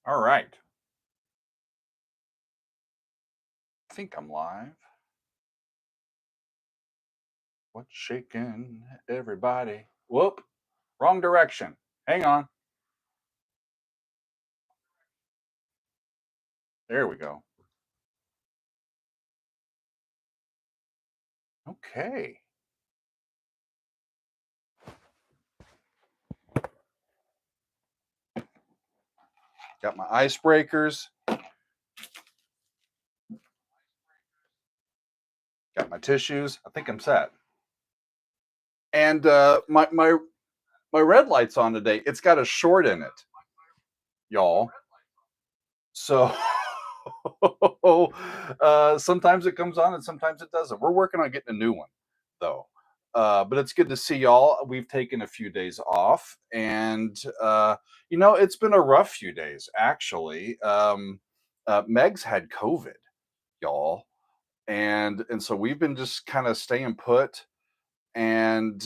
All right. I think I'm live. What's shaking everybody? Whoop. Wrong direction. Hang on. There we go. Okay. Got my icebreakers. Got my tissues. I think I'm set. And my red light's on today. It's got a short in it, y'all. So sometimes it comes on and sometimes it doesn't. We're working on getting a new one though. But it's good to see y'all. We've taken a few days off, and it's been a rough few days actually. Meg's had COVID, y'all, and so we've been just kind of staying put and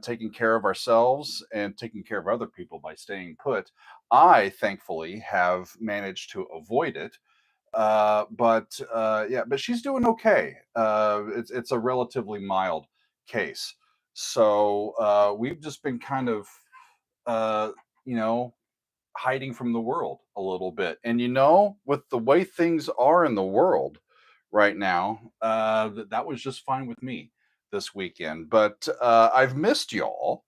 taking care of ourselves and taking care of other people by staying put. I thankfully have managed to avoid it, but she's doing okay. It's a relatively mild case, so we've just been kind of uh, you know hiding from the world a little bit. And with the way things are in the world right now, that was just fine with me this weekend. But I've missed y'all.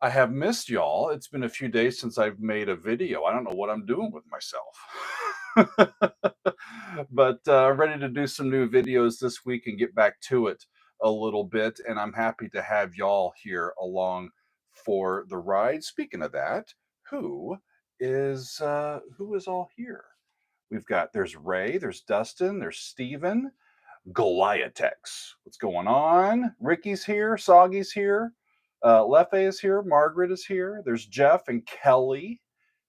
I have missed y'all. It's been a few days since I've made a video. I don't know what I'm doing with myself. But ready to do some new videos this week and get back to it a little bit. And I'm happy to have y'all here along for the ride. Speaking of that, who is all here? There's Ray, there's Dustin, there's Steven, Goliatex. What's going on? Ricky's here, Soggy's here, Lefe is here, Margaret is here. There's Jeff and Kelly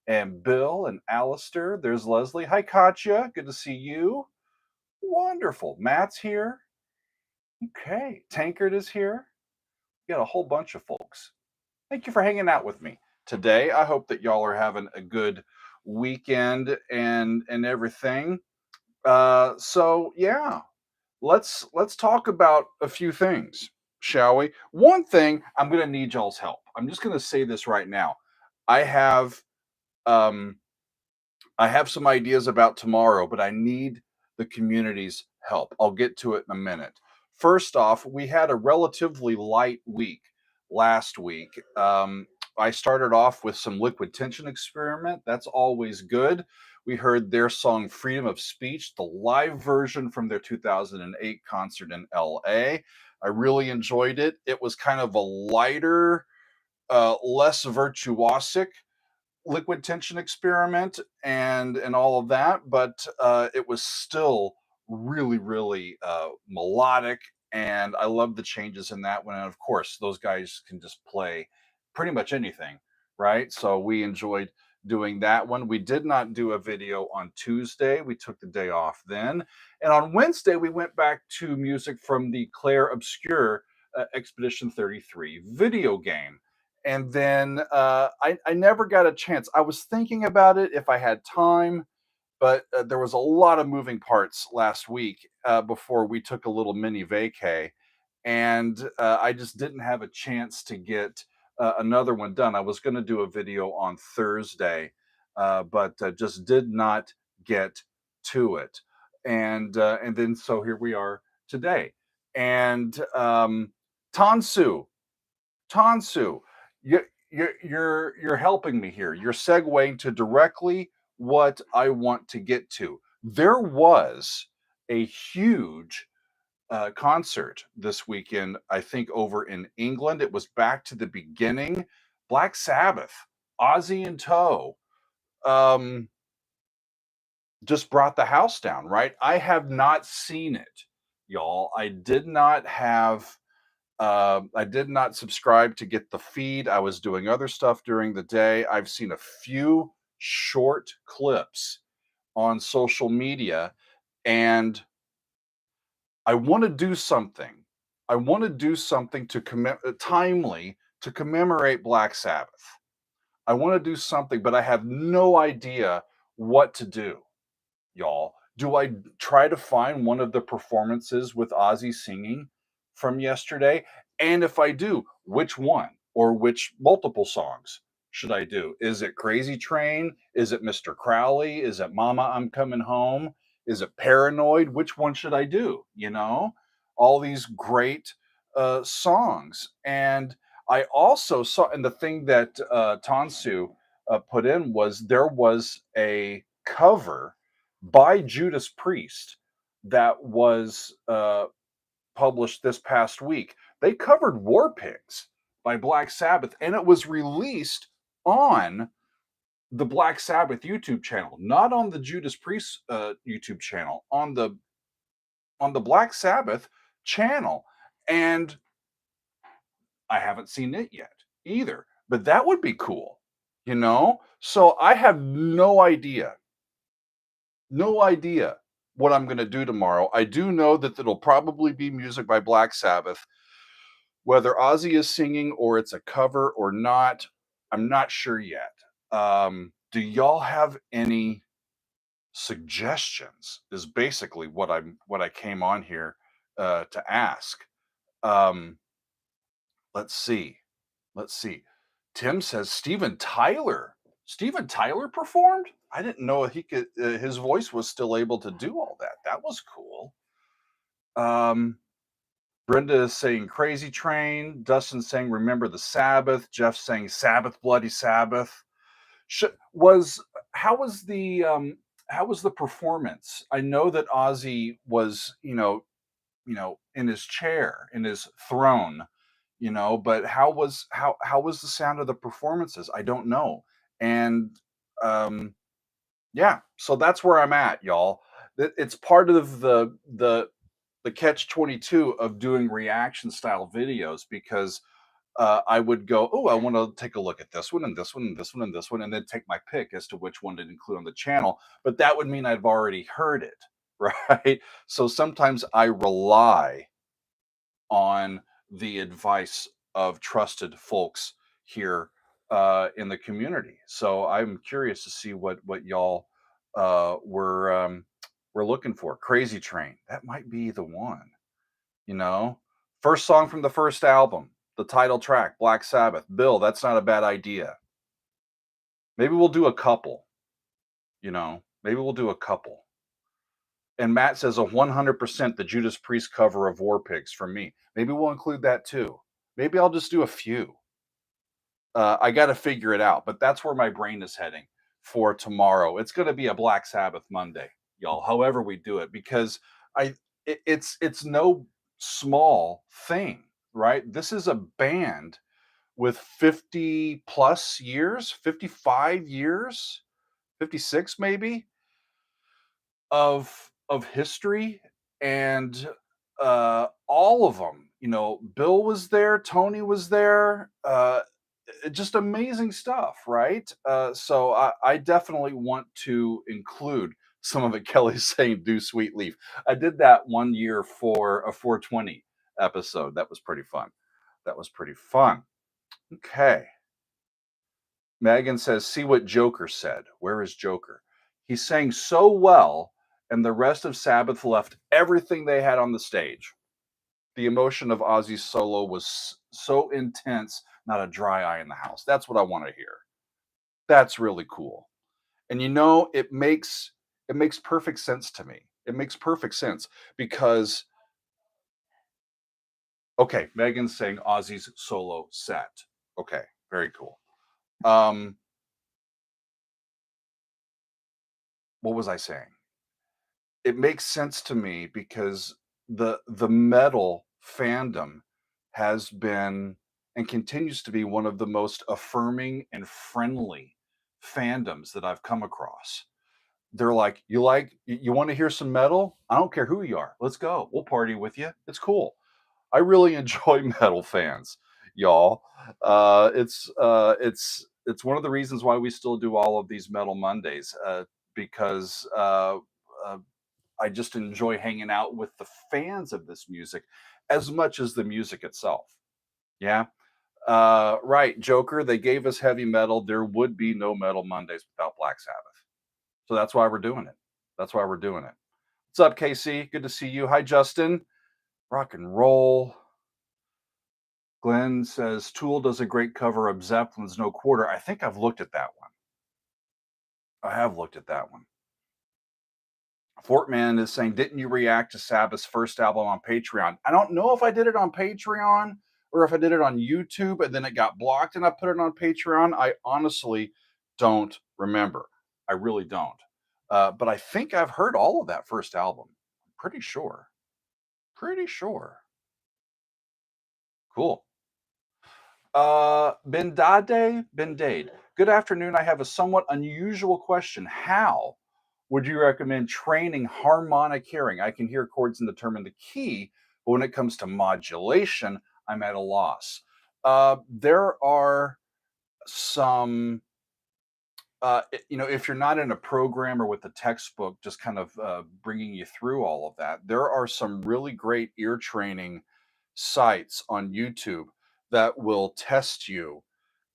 and Bill and Alistair. There's Leslie. Hi, Katya. Good to see you. Wonderful. Matt's here. Okay. Tankard is here. We got a whole bunch of folks. Thank you for hanging out with me today. I hope that y'all are having a good weekend and everything. So yeah, let's talk about a few things, shall we? One thing, I'm going to need y'all's help. I'm just going to say this right now. I have um I have some ideas about tomorrow, but I need the community's help. I'll get to it in a minute. First off, we had a relatively light week last week. I started off with some liquid tension experiment. That's always good. We heard their song Freedom of Speech, the live version from their 2008 concert in LA. I really enjoyed it. It was kind of a lighter, less virtuosic liquid tension experiment and all of that, but it was still really melodic, and I love the changes in that one. And of course, those guys can just play pretty much anything, right? So we enjoyed doing that one. We did not do a video on Tuesday. We took the day off then. And on Wednesday, we went back to music from the Claire Obscure Expedition 33 video game. And then I never got a chance. I was thinking about it if I had time, but there was a lot of moving parts last week before we took a little mini vacay, and I just didn't have a chance to get another one done. I was going to do a video on Thursday, but just did not get to it, and then so here we are today. And Tansu, Tansu, you, you're helping me here. You're segueing to directly what I want to get to. There was a huge concert this weekend, I think, over in England. It was Back to the Beginning, Black Sabbath, Ozzy in tow. Um, just brought the house down, right? I have not seen it, y'all. I did not subscribe to get the feed. I was doing other stuff during the day. I've seen a few short clips on social media, and I want to do something. I want to do something to timely to commemorate Black Sabbath. I want to do something, but I have no idea what to do, y'all. Do I try to find one of the performances with Ozzy singing from yesterday? And if I do, which one or which multiple songs should I do? Is it Crazy Train? Is it Mr. Crowley? Is it Mama, I'm Coming Home? Is it Paranoid? Which one should I do? You know, all these great songs. And I also saw, and the thing that Tansu put in was there was a cover by Judas Priest that was published this past week. They covered War Pigs by Black Sabbath, and it was released on the Black Sabbath YouTube channel, not on the Judas Priest YouTube channel, on the Black Sabbath channel. And I haven't seen it yet either, but that would be cool, you know? So I have no idea what I'm going to do tomorrow. I do know that it'll probably be music by Black Sabbath. Whether Ozzy is singing or it's a cover or not, I'm not sure yet. Do y'all have any suggestions? Is basically what I came on here to ask. Um, let's see. Let's see. Tim says Steven Tyler. Steven Tyler performed? I didn't know he could. His voice was still able to do all that. That was cool. Um, Brenda is saying Crazy Train. Dustin saying Remember the Sabbath. Jeff saying Sabbath, Bloody Sabbath. Was how was the performance? I know that Ozzy was in his chair, in his throne, but how was the sound of the performances? I don't know. And um yeah, so that's where I'm at, y'all. It's part of the catch 22 of doing reaction style videos because I would go, oh, I want to take a look at this one and this one and this one and this one, and then take my pick as to which one to include on the channel. But that would mean I've already heard it, right? So sometimes I rely on the advice of trusted folks here in the community. So I'm curious to see what y'all were looking for. Crazy Train, that might be the one. You know, first song from the first album, the title track, Black Sabbath. Bill, that's not a bad idea. Maybe we'll do a couple. Maybe we'll do a couple. And Matt says a 100% the Judas Priest cover of War Pigs for me. Maybe we'll include that too. Maybe I'll just do a few. I got to figure it out, but that's where my brain is heading for tomorrow. It's going to be a Black Sabbath Monday, y'all. However we do it, because it's no small thing, right? This is a band with 50 plus years, 55 years, 56 maybe of history, and all of them, Bill was there, Tony was there, just amazing stuff, right? So I definitely want to include some of it. Kelly's saying do Sweet Leaf. I did that one year for a 420 episode. That was pretty fun. Okay. Megan says, see what Joker said. Where is Joker? He sang so well, and the rest of Sabbath left everything they had on the stage. The emotion of Ozzy's solo was so intense, not a dry eye in the house. That's what I want to hear. That's really cool. And it makes perfect sense to me. It makes perfect sense because okay, Megan's saying Ozzy's solo set. Okay, very cool. What was I saying? It makes sense to me because the metal fandom has been and continues to be one of the most affirming and friendly fandoms that I've come across. They're you want to hear some metal? I don't care who you are. Let's go. We'll party with you. It's cool. I really enjoy metal fans, y'all. It's one of the reasons why we still do all of these Metal Mondays because uh, I just enjoy hanging out with the fans of this music as much as the music itself. Yeah. Right, Joker. They gave us heavy metal. There would be no Metal Mondays without Black Sabbath. So that's why we're doing it. That's why we're doing it. What's up, KC? Good to see you. Hi, Justin. Rock and roll. Glenn says Tool does a great cover of Zeppelin's No Quarter. I think I've looked at that one. I have looked at that one. Fortman is saying, didn't you react to Sabbath's first album on Patreon? I don't know if I did it on Patreon or if I did it on YouTube and then it got blocked and I put it on Patreon. I honestly don't remember. I really don't. But I think I've heard all of that first album. I'm pretty sure. Pretty sure. Cool. Bendade. Good afternoon. I have a somewhat unusual question. How would you recommend training harmonic hearing? I can hear chords and determine the key, but when it comes to modulation, I'm at a loss. There are some, if you're not in a program or with a textbook, just kind of bringing you through all of that, there are some really great ear training sites on YouTube that will test you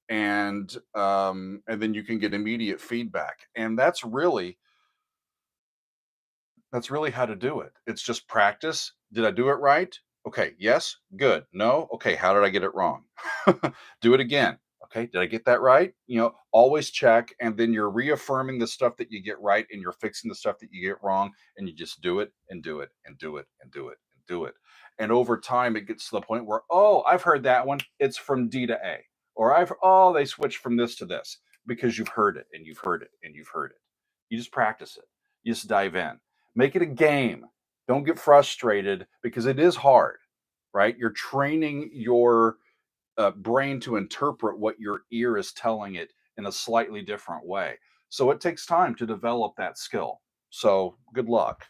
and then you can get immediate feedback. And that's really how to do it. It's just practice. Did I do it right? Okay, yes, good. No, okay, how did I get it wrong? Do it again. Okay, did I get that right? Always check, and then you're reaffirming the stuff that you get right, and you're fixing the stuff that you get wrong, and you just do it and do it and do it and do it and do it. And over time, it gets to the point where, oh, I've heard that one. It's from D to A, or they switched from this to this because you've heard it and you've heard it and you've heard it. You just practice it. You just dive in. Make it a game. Don't get frustrated because it is hard, right? You're training your brain to interpret what your ear is telling it in a slightly different way. So it takes time to develop that skill. So good luck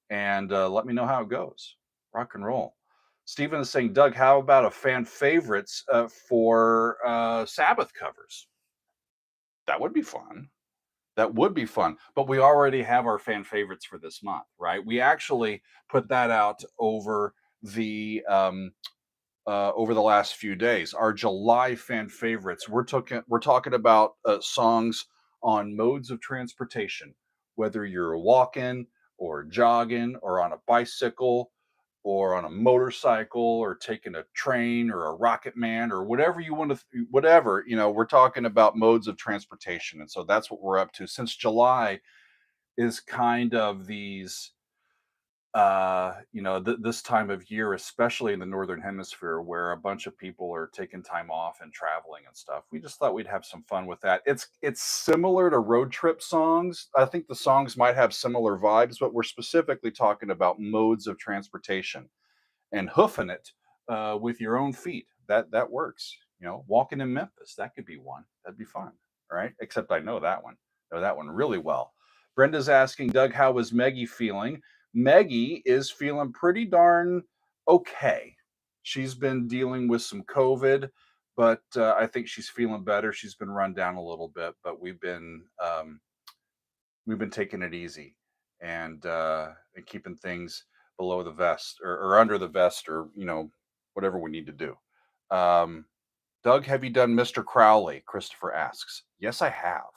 and let me know how it goes. Rock and roll. Stephen is saying, Doug, how about a fan favorites for Sabbath covers? That would be fun. That would be fun, but we already have our fan favorites for this month, right? We actually put that out over the last few days. Our July fan favorites. We're talking about songs on modes of transportation, whether you're walking or jogging or on a bicycle or on a motorcycle or taking a train or a rocket man or whatever you want to whatever, we're talking about modes of transportation. And so that's what we're up to. Since July is kind of these this time of year, especially in the northern hemisphere, where a bunch of people are taking time off and traveling and stuff. We just thought we'd have some fun with that. It's similar to road trip songs. I think the songs might have similar vibes, but we're specifically talking about modes of transportation and hoofing it with your own feet. That works. Walking in Memphis, that could be one. That'd be fun, right? Except I know that one. Know that one really well. Brenda's asking, Doug, how is Meggie feeling? Meggie is feeling pretty darn okay. She's been dealing with some COVID, but I think she's feeling better. She's been run down a little bit, but we've been taking it easy and keeping things below the vest or under the vest or whatever we need to do. Doug, have you done Mr. Crowley? Christopher asks. Yes, I have.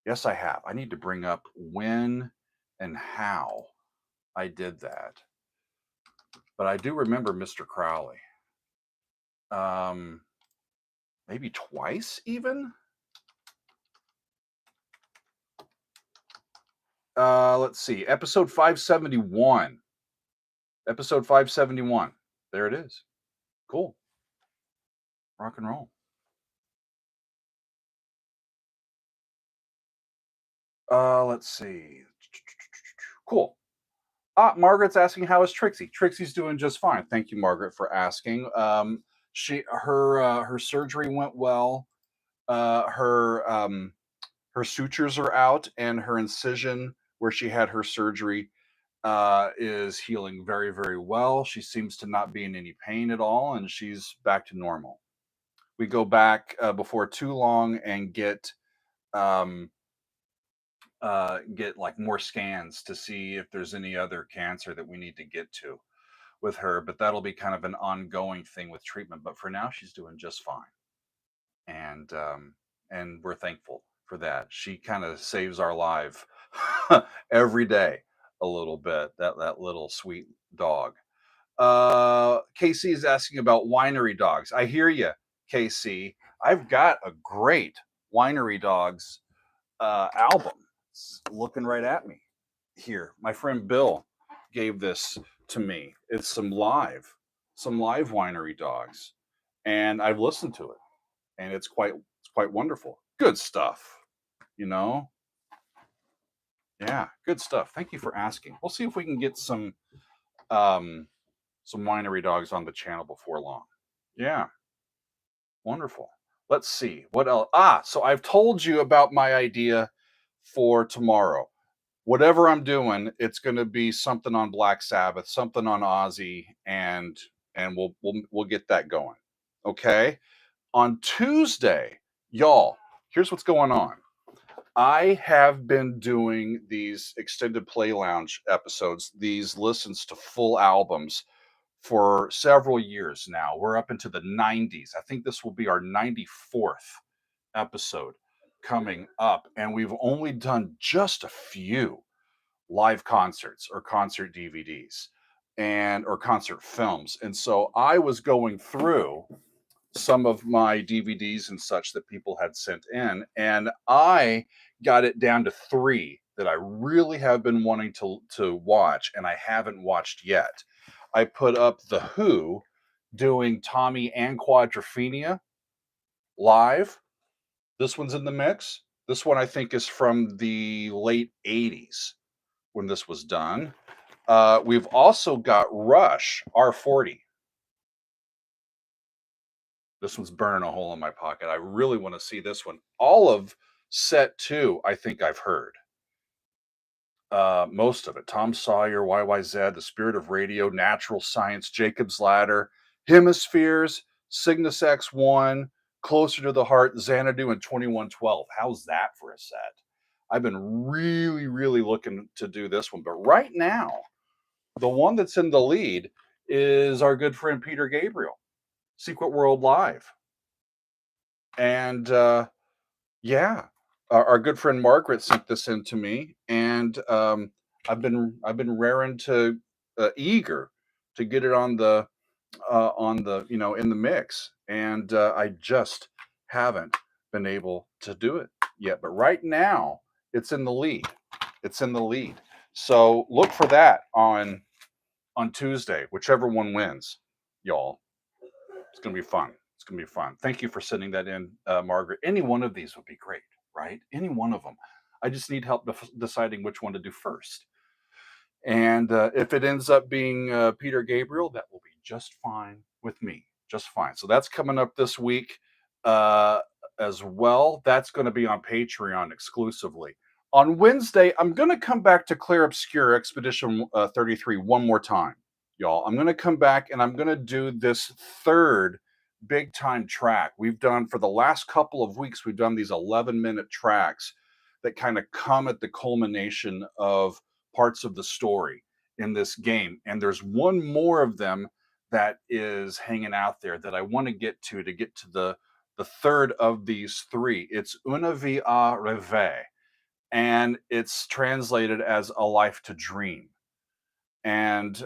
Yes, I have. I need to bring up when and how I did that. But I do remember Mr. Crowley. Maybe twice even. Let's see. Episode 571. Episode 571. There it is. Cool. Rock and roll. Let's see. Cool. Margaret's asking, how is Trixie? Trixie's doing just fine. Thank you, Margaret, for asking. Her surgery went well. Her sutures are out, and her incision where she had her surgery is healing very, very well. She seems to not be in any pain at all, and she's back to normal. We go back before too long and get like more scans to see if there's any other cancer that we need to get to. with her, but that'll be kind of an ongoing thing with treatment. But for now, she's doing just fine, and we're thankful for that. She kind of saves our life every day a little bit. That little sweet dog. KC is asking about winery dogs. I hear you, KC. I've got a great winery dogs album. It's looking right at me here. My friend Bill gave this to me. It's some live winery dogs, and I've listened to it, and it's quite wonderful. Good stuff, you know. Yeah, good stuff. Thank you for asking. We'll see if we can get some winery dogs on the channel before long. Yeah, wonderful. Let's see what else. So I've told you about my idea for tomorrow. Whatever I'm doing, it's going to be something on Black Sabbath, something on Ozzy, and we'll get that going. Okay. On Tuesday, y'all, here's what's going on. I have been doing these extended play lounge episodes, these listens to full albums for several years now. We're up into the 90s. I think this will be our 94th episode coming up, and we've only done just a few live concerts or concert DVDs and or concert films. And so I was going through some of my DVDs and such that people had sent in, and I got it down to 3 that I really have been wanting to watch and I haven't watched yet. I put up The Who doing Tommy and Quadrophenia live. This one's in the mix. This one I think is from the late 80s when this was done. We've also got Rush R40. This one's burning a hole in my pocket. I really want to see this one. All of set 2, I think I've heard. Most of it. Tom Sawyer, YYZ, The Spirit of Radio, Natural Science, Jacob's Ladder, Hemispheres, Cygnus X1, Closer to the Heart, Xanadu, and 2112. How's that for a set? I've been really, really looking to do this one. But right now, the one that's in the lead is our good friend Peter Gabriel, Secret World Live. And yeah, our good friend Margaret sent this in to me, and I've been raring to eager to get it on the in the mix, and I just haven't been able to do it yet. But right now, it's in the lead. It's in the lead. So look for that on Tuesday, whichever one wins, y'all. It's gonna be fun. It's gonna be fun. Thank you for sending that in, Margaret. Any one of these would be great, right? Any one of them. I just need help deciding which one to do first. And if it ends up being Peter Gabriel, that will be just fine with me. Just fine. So that's coming up this week as well. That's going to be on Patreon exclusively. On Wednesday, I'm going to come back to Clear Obscure Expedition 33 one more time, y'all. I'm going to come back and I'm going to do this third big time track. We've done for the last couple of weeks, we've done these 11-minute tracks that kind of come at the culmination of parts of the story in this game. And there's one more of them that is hanging out there that I want to get to the third of these 3. It's Una Vie à Rêver, and it's translated as A Life to Dream. And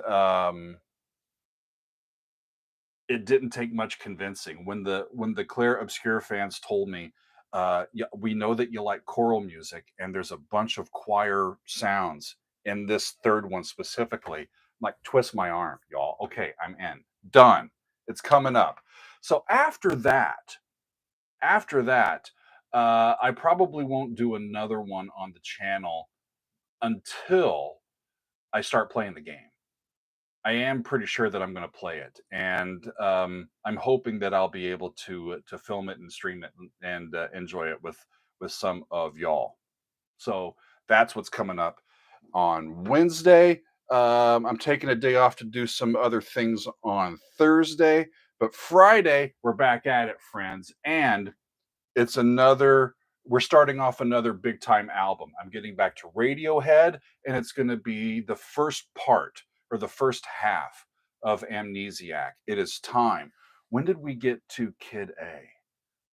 it didn't take much convincing when the Claire Obscure fans told me, yeah, we know that you like choral music, and there's a bunch of choir sounds in this third one specifically. I'm like, twist my arm, y'all. Okay, I'm in. Done. It's coming up. So after that, I probably won't do another one on the channel until I start playing the game. I am pretty sure that I'm going to play it, and I'm hoping that I'll be able to film it and stream it and enjoy it with some of y'all. So that's what's coming up on Wednesday. I'm taking a day off to do some other things on Thursday, but Friday we're back at it, friends, and it's we're starting off another big time album. I'm getting back to Radiohead, and it's going to be the first part or the first half of Amnesiac. It is time. When did we get to Kid A?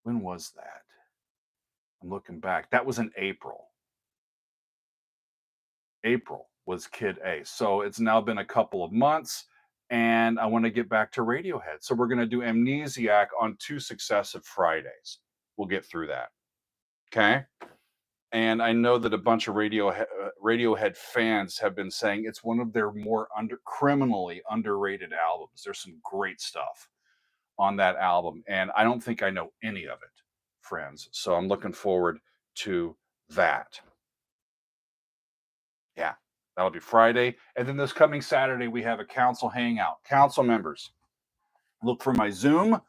When was that? I'm looking back. That was in April. April was Kid A. So it's now been a couple of months, and I want to get back to Radiohead. So we're going to do Amnesiac on 2 successive Fridays. We'll get through that. Okay. And I know that a bunch of Radiohead fans have been saying it's one of their more criminally underrated albums. There's some great stuff on that album, and I don't think I know any of it, friends. So I'm looking forward to that. Yeah, that'll be Friday. And then this coming Saturday, we have a council hangout. Council members, look for my Zoom,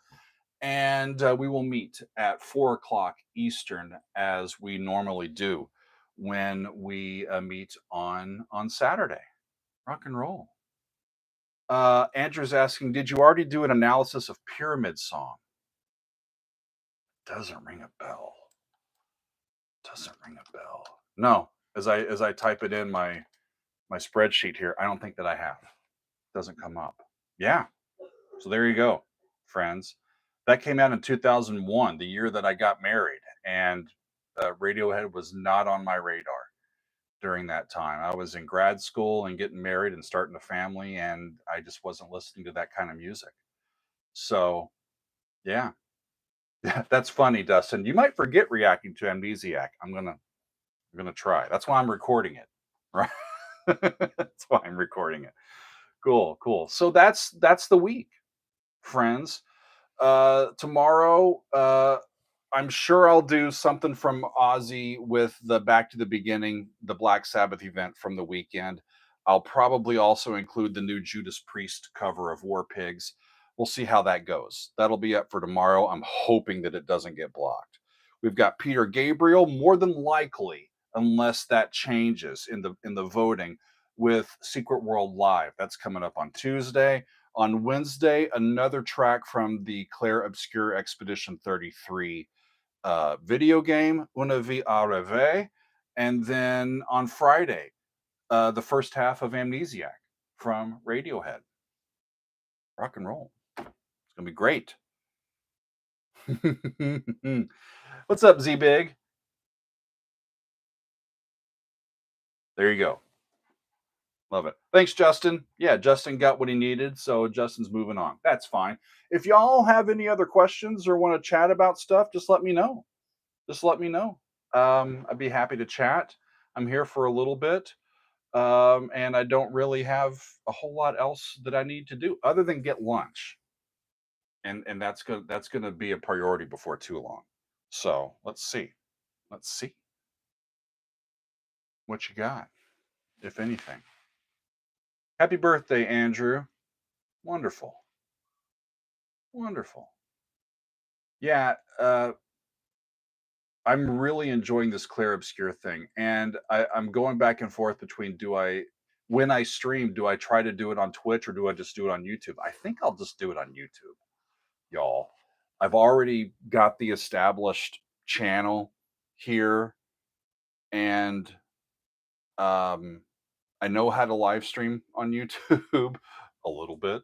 and we will meet at 4 o'clock Eastern as we normally do when we meet on Saturday. Rock and roll. Andrew's asking, did you already do an analysis of Pyramid Song? Doesn't ring a bell. Doesn't ring a bell. No, as I type it in my spreadsheet here, I don't think that I have. Doesn't come up. Yeah. So there you go, friends. That came out in 2001, the year that I got married, and Radiohead was not on my radar during that time. I was in grad school and getting married and starting a family, and I just wasn't listening to that kind of music. So, yeah. That's funny, Dustin. You might forget reacting to Amnesiac. I'm gonna try. That's why I'm recording it. Right. That's why I'm recording it. Cool. So that's the week, friends. Tomorrow, I'm sure I'll do something from Ozzy with the Back to the Beginning, the Black Sabbath event from the weekend. I'll probably also include the new Judas Priest cover of War Pigs. We'll see how that goes. That'll be up for tomorrow. I'm hoping that it doesn't get blocked. We've got Peter Gabriel, more than likely, unless that changes in the voting, with Secret World Live. That's coming up on Tuesday. On Wednesday, another track from the Claire Obscure Expedition 33 video game, Una Vie à Rêver. And then on Friday, the first half of Amnesiac from Radiohead. Rock and roll. It's going to be great. What's up, Z-Big? There you go. Love it. Thanks, Justin. Yeah, Justin got what he needed, so Justin's moving on. That's fine. If y'all have any other questions or want to chat about stuff, just let me know. I'd be happy to chat. I'm here for a little bit, and I don't really have a whole lot else that I need to do other than get lunch, and that's gonna be a priority before too long. So let's see what you got, if anything. Happy birthday, Andrew. Wonderful. Yeah, I'm really enjoying this Claire Obscure thing, and I'm going back and forth between when I stream, do I try to do it on Twitch or do I just do it on YouTube? I think I'll just do it on YouTube, y'all. I've already got the established channel here, and I know how to live stream on YouTube a little bit.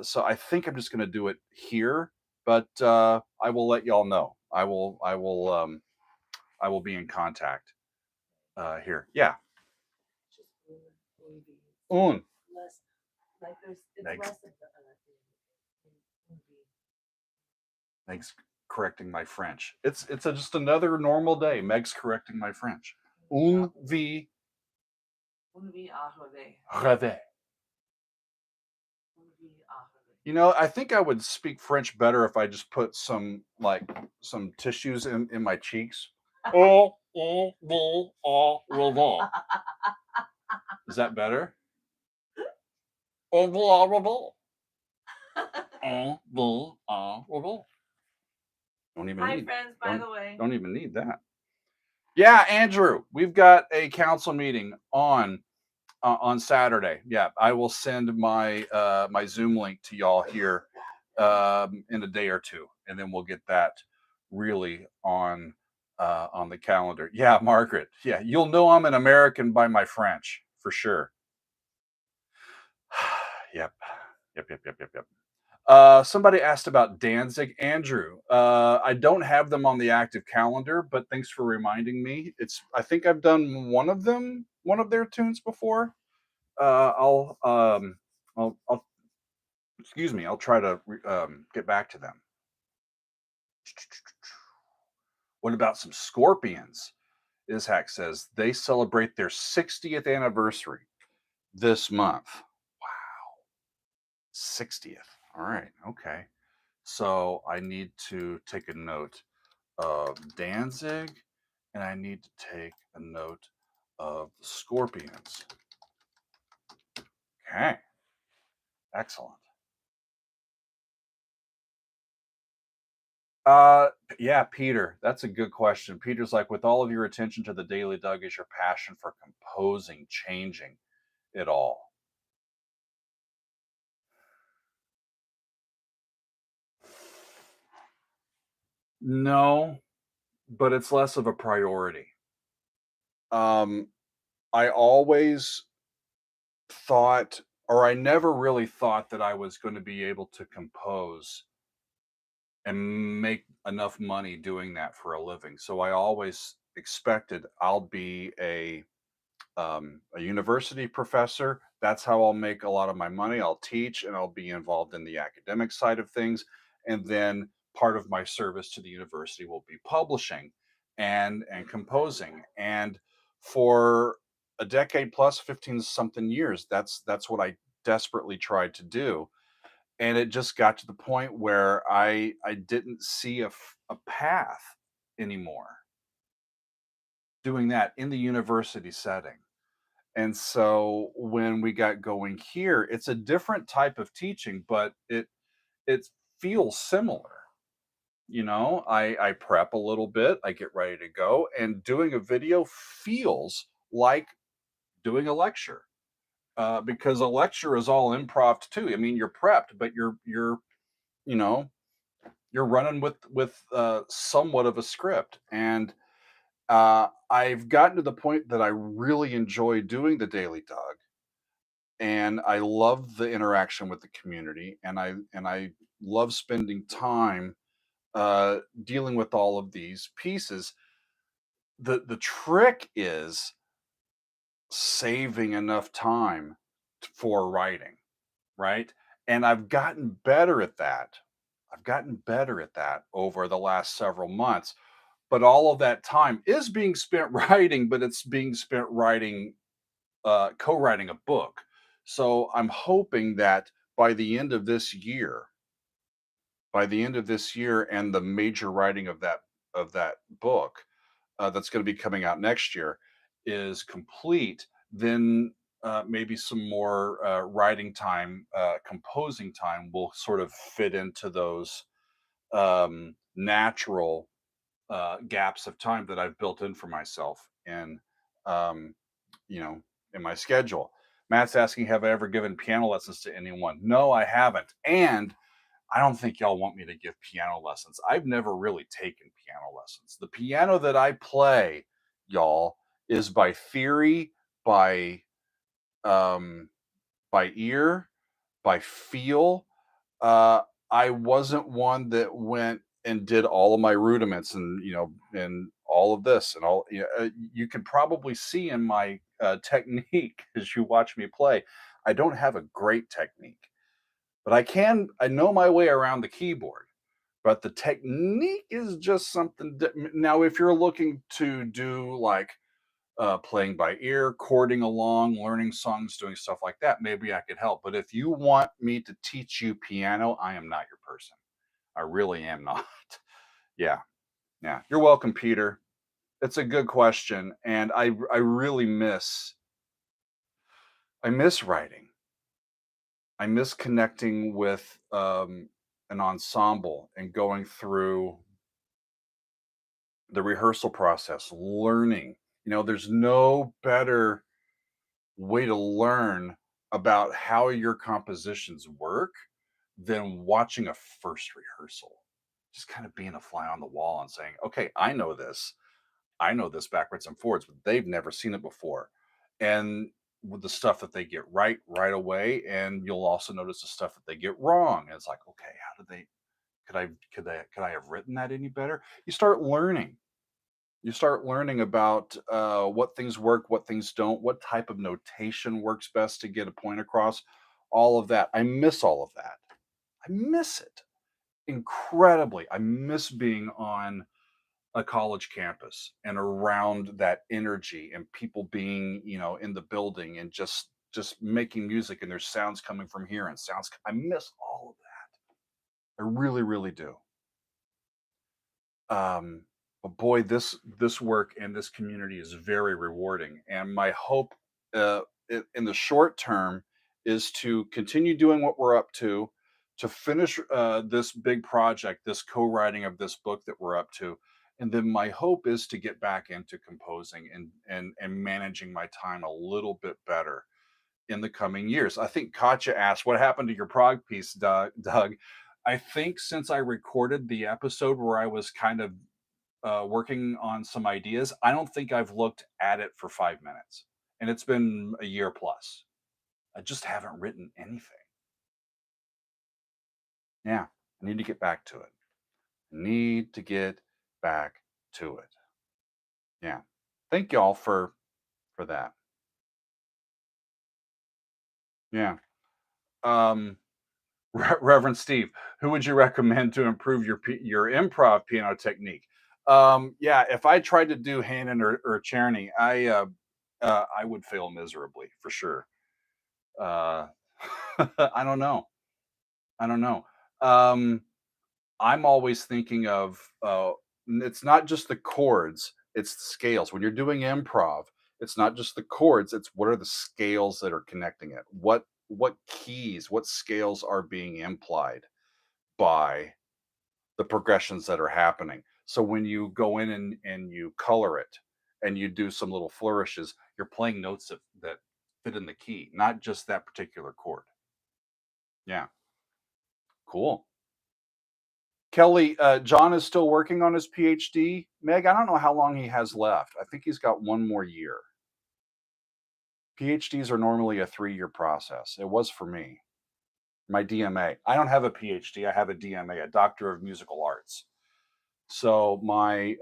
So I think I'm just going to do it here, but I will let y'all know. I will be in contact here. Yeah. Un. Meg's correcting my French. It's just another normal day. Meg's correcting my French. Un vie rêver. You know, I think I would speak French better if I just put some tissues in my cheeks. Is that better? Don't even Hi, need, friends, by the way. Don't even need that. Yeah, Andrew, we've got a council meeting on Saturday. Yeah, I will send my my Zoom link to y'all here in a day or two, and then we'll get that really on the calendar. Yeah, Margaret. Yeah, you'll know I'm an American by my French for sure. Yep. Yep, yep, yep, yep, yep. Somebody asked about Danzig. Andrew, I don't have them on the active calendar, but thanks for reminding me. I think I've done one of their tunes before. Uh, I'll, um, I'll, excuse me, I'll try to get back to them. What about some Scorpions? Ishak says they celebrate their 60th anniversary this month. Wow, 60th. All right, okay. So I need to take a note of Danzig, and I need to take a note of the Scorpions. Okay, excellent. Uh, yeah, Peter, that's a good question. Peter's like, with all of your attention to the Daily Doug, is your passion for composing changing it all? No, but it's less of a priority. Um, I always thought, or I never really thought that I was going to be able to compose and make enough money doing that for a living. So I always expected I'll be a university professor. That's how I'll make a lot of my money. I'll teach and I'll be involved in the academic side of things. And then part of my service to the university will be publishing and composing. And for a decade plus, 15 something years, that's what I desperately tried to do. And it just got to the point where I didn't see a path anymore doing that in the university setting. And so when we got going here, it's a different type of teaching, but it feels similar. You know, I prep a little bit, I get ready to go, and doing a video feels like doing a lecture. Because a lecture is all improv too. I mean, you're prepped, but you know you're running with somewhat of a script. And I've gotten to the point that I really enjoy doing the Daily Dog, and I love the interaction with the community, and I love spending time dealing with all of these pieces. The trick is saving enough time for writing, right? And I've gotten better at that. I've gotten better at that over the last several months. But all of that time is being spent writing, but it's being spent writing, co-writing a book. So I'm hoping that by the end of this year, by the end of this year, and the major writing of that book that's going to be coming out next year is complete, then maybe some more writing time, composing time will sort of fit into those natural gaps of time that I've built in for myself in, um, you know, in my schedule. Matt's asking, have I ever given piano lessons to anyone? No, I haven't. And I don't think y'all want me to give piano lessons. I've never really taken piano lessons. The piano that I play, y'all, is by theory, by um, by ear, by feel. Uh, I wasn't one that went and did all of my rudiments and and all of this and all. You can probably see in my technique as you watch me play. I don't have a great technique, but I know my way around the keyboard. But the technique is just something. Now, if you're looking to do like playing by ear, chording along, learning songs, doing stuff like that, maybe I could help. But if you want me to teach you piano, I am not your person. I really am not. Yeah, yeah. You're welcome, Peter. It's a good question, and I really I miss writing. I miss connecting with an ensemble and going through the rehearsal process, learning. There's no better way to learn about how your compositions work than watching a first rehearsal. Just kind of being a fly on the wall and saying, okay, I know this. I know this backwards and forwards, but they've never seen it before. And with the stuff that they get right away, and you'll also notice the stuff that they get wrong. And it's like, okay, how did they? Could I have written that any better? You start learning. You start learning about what things work, what things don't, what type of notation works best to get a point across. All of that. I miss all of that. I miss it incredibly. I miss being on a college campus and around that energy and people being, in the building and just making music, and there's sounds coming from here and sounds. I miss all of that. I really, really do. Um, but boy, this work and this community is very rewarding. And my hope, in the short term, is to continue doing what we're up to finish this big project, this co-writing of this book that we're up to, and then my hope is to get back into composing and managing my time a little bit better in the coming years. I think Katja asked, "What happened to your prog piece, Doug?" I think since I recorded the episode where I was kind of working on some ideas, I don't think I've looked at it for 5 minutes, and it's been a year plus. I just haven't written anything. Yeah, I need to get back to it. Need to get back to it. Yeah. Thank y'all for that. Yeah. Um Reverend Steve, who would you recommend to improve your improv piano technique? Yeah, if I tried to do Hannon or Czerny, I would fail miserably for sure. Uh, I don't know. I don't know. Um, I'm always thinking of it's not just the chords, it's the scales. When you're doing improv, it's not just the chords, it's what are the scales that are connecting it. What keys, what scales are being implied by the progressions that are happening. So when you go in and you color it and you do some little flourishes, you're playing notes that fit in the key, not just that particular chord. Yeah, cool. Kelly, John is still working on his PhD. Meg, I don't know how long he has left. I think he's got one more year. PhDs are normally a 3-year process. It was for me. My DMA. I don't have a PhD. I have a DMA, a Doctor of Musical Arts. So my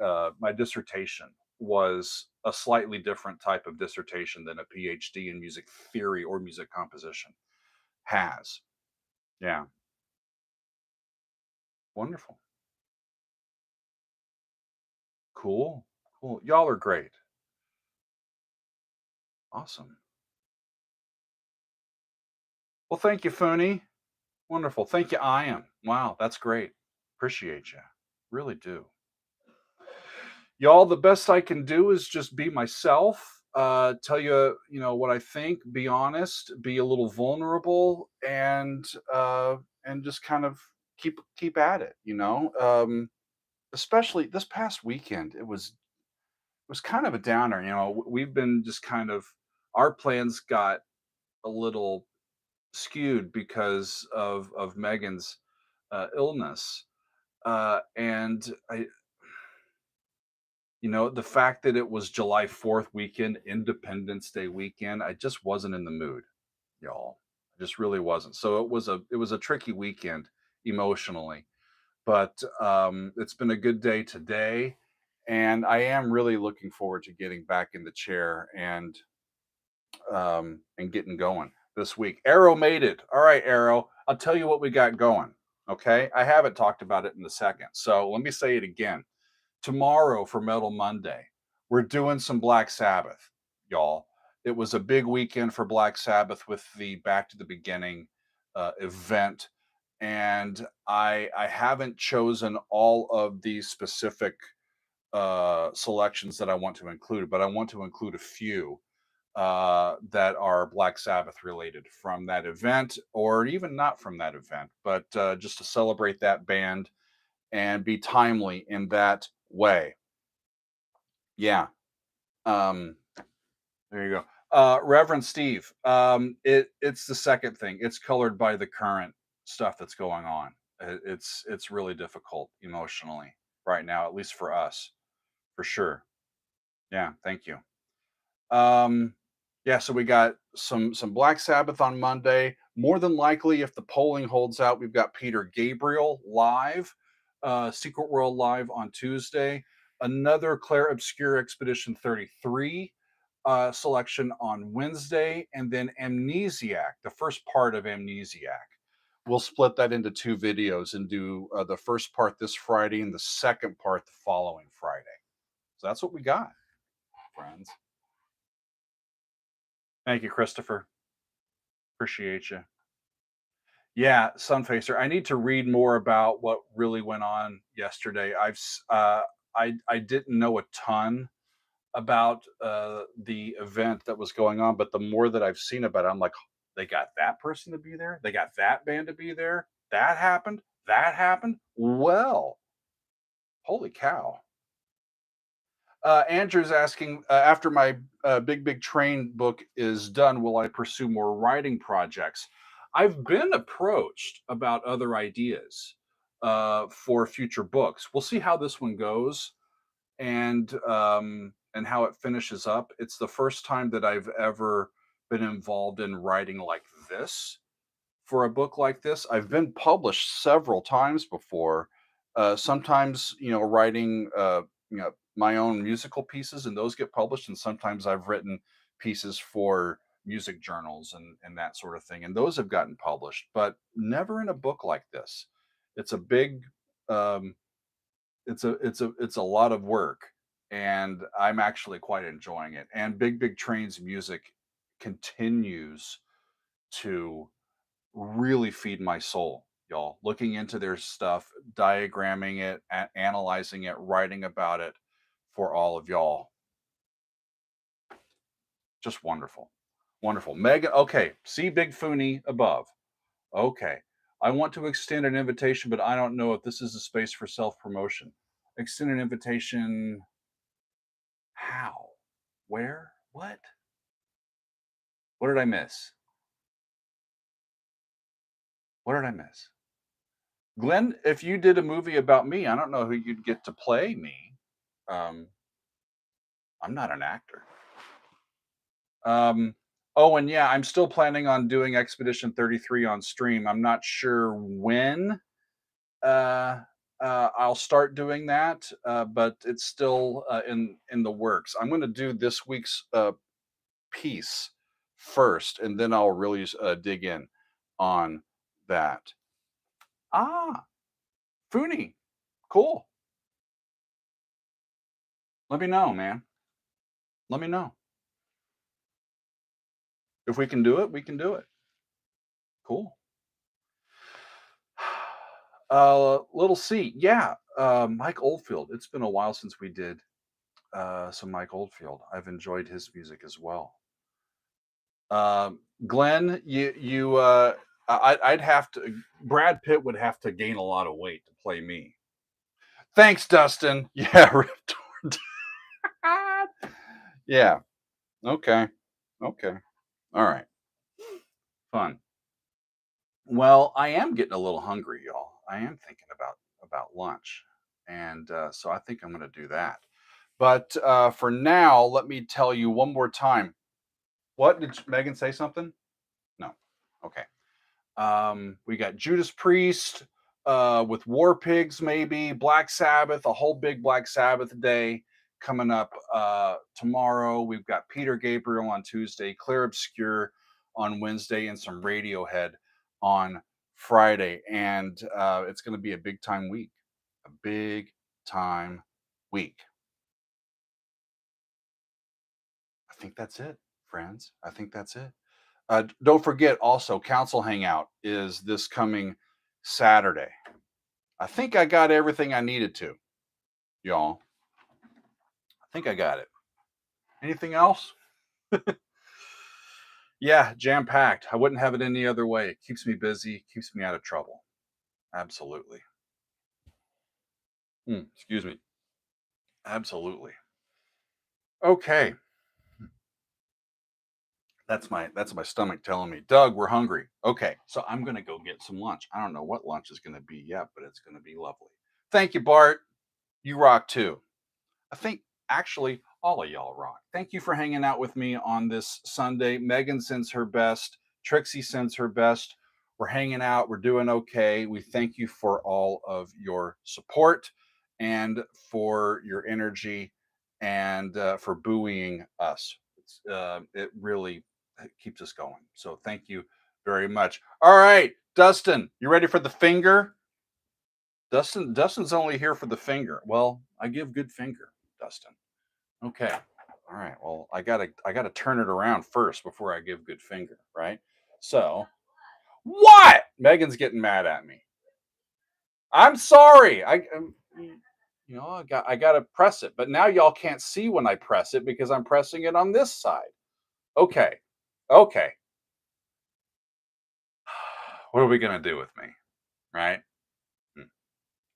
dissertation was a slightly different type of dissertation than a PhD in music theory or music composition has. Yeah, wonderful, cool, cool. Y'all are great. Awesome. Well, thank you, Fooney. Wonderful. Thank you, Ian. Wow, that's great. Appreciate you. Really do. Y'all, the best I can do is just be myself, tell you, what I think, be honest, be a little vulnerable, and just kind of keep at it. Especially this past weekend, it was kind of a downer. We've been just kind of our plans got a little skewed because of Megan's illness, and the fact that it was July 4th weekend, Independence Day weekend, I just wasn't in the mood, y'all. I just really wasn't. So it was a tricky weekend emotionally, but it's been a good day today, and I am really looking forward to getting back in the chair and getting going this week. Arrow made it. All right, Arrow. I'll tell you what we got going. Okay, I haven't talked about it in a second, so let me say it again. Tomorrow for Metal Monday, we're doing some Black Sabbath, y'all. It was a big weekend for Black Sabbath with the Back to the Beginning event, and I haven't chosen all of the specific selections that I want to include, but I want to include a few that are Black Sabbath related from that event, or even not from that event, but just to celebrate that band and be timely in that way. Yeah. Um, there you go. Reverend Steve, it's the second thing. It's colored by the current stuff that's going on. It's really difficult emotionally right now, at least for us, for sure. Yeah, thank you. Um, Yeah, so we got some Black Sabbath on Monday. More than likely, if the polling holds out, we've got Peter Gabriel live, Secret World live on Tuesday. Another Claire Obscure Expedition 33 selection on Wednesday, and then Amnesiac, the first part of Amnesiac. We'll split that into two videos and do the first part this Friday and the second part the following Friday. So that's what we got, friends. Thank you, Christopher. Appreciate you. Yeah, Sunfacer. I need to read more about what really went on yesterday. I didn't know a ton about the event that was going on, but the more that I've seen about it, I'm like, they got that person to be there. They got that band to be there. That happened. That happened. Well, holy cow. Andrew's asking, after my Big Train book is done, will I pursue more writing projects? I've been approached about other ideas for future books. We'll see how this one goes and how it finishes up. It's the first time that I've ever been involved in writing like this for a book like this. I've been published several times before. Sometimes, writing, my own musical pieces, and those get published. And sometimes I've written pieces for music journals and that sort of thing, and those have gotten published, but never in a book like this. It's a big, um, it's a lot of work, and I'm actually quite enjoying it. And Big Train's music continues to really feed my soul, y'all. Looking into their stuff, diagramming it, analyzing it, writing about it for all of y'all. Just wonderful. Wonderful. Megan, okay. See Big Fooney above. Okay. I want to extend an invitation, but I don't know if this is a space for self promotion. Extend an invitation. How? Where? What? What did I miss? What did I miss? Glenn, if you did a movie about me, I don't know who you'd get to play me. Um, I'm not an actor. Um, oh, and yeah, I'm still planning on doing Expedition 33 on stream. I'm not sure when uh, I'll start doing that, but it's still in the works. I'm going to do this week's piece first, and then I'll really dig in on that. Ah, Fooney, cool. Let me know, man. Let me know. If we can do it, we can do it. Cool. Little C. Yeah. Mike Oldfield. It's been a while since we did some Mike Oldfield. I've enjoyed his music as well. Glenn, I'd have to. Brad Pitt would have to gain a lot of weight to play me. Thanks, Dustin. Yeah, yeah. Okay. Okay. All right. Fun. Well, I am getting a little hungry, y'all. I am thinking about lunch, and so I think I'm going to do that. But for now, let me tell you one more time. What did Megan say? Something? No. Okay. We got Judas Priest with War Pigs, maybe Black Sabbath, a whole big Black Sabbath day coming up tomorrow. We've got Peter Gabriel on Tuesday, Claire Obscure on Wednesday, and some Radiohead on Friday. And it's going to be a big time week, a big time week. I think that's it, friends. I think that's it. Don't forget also, Council Hangout is this coming Saturday. I think I got everything I needed to, y'all. I think I got it. Anything else? Yeah, jam packed. I wouldn't have it any other way. It keeps me busy, keeps me out of trouble. Absolutely. Excuse me. Absolutely. Okay. That's my stomach telling me, Doug, we're hungry. Okay, so I'm gonna go get some lunch. I don't know what lunch is gonna be yet, but it's gonna be lovely. Thank you, Bart. You rock too. I think actually All of y'all rock. Thank you for hanging out with me on this Sunday. Megan sends her best. Trixie sends her best. We're hanging out. We're doing okay. We thank you for all of your support and for your energy and for buoying us. It really keeps us going. So thank you very much. All right, Dustin, you ready for the finger? Dustin's only here for the finger. Well, I give good finger, Dustin. Okay. All right. Well, I gotta turn it around first before I give good finger, right? So what? Megan's getting mad at me. I'm sorry. I gotta press it, but now y'all can't see when I press it because I'm pressing it on this side. Okay. Okay. What are we gonna do with me? Right? Hmm.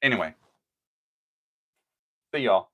Anyway, see y'all.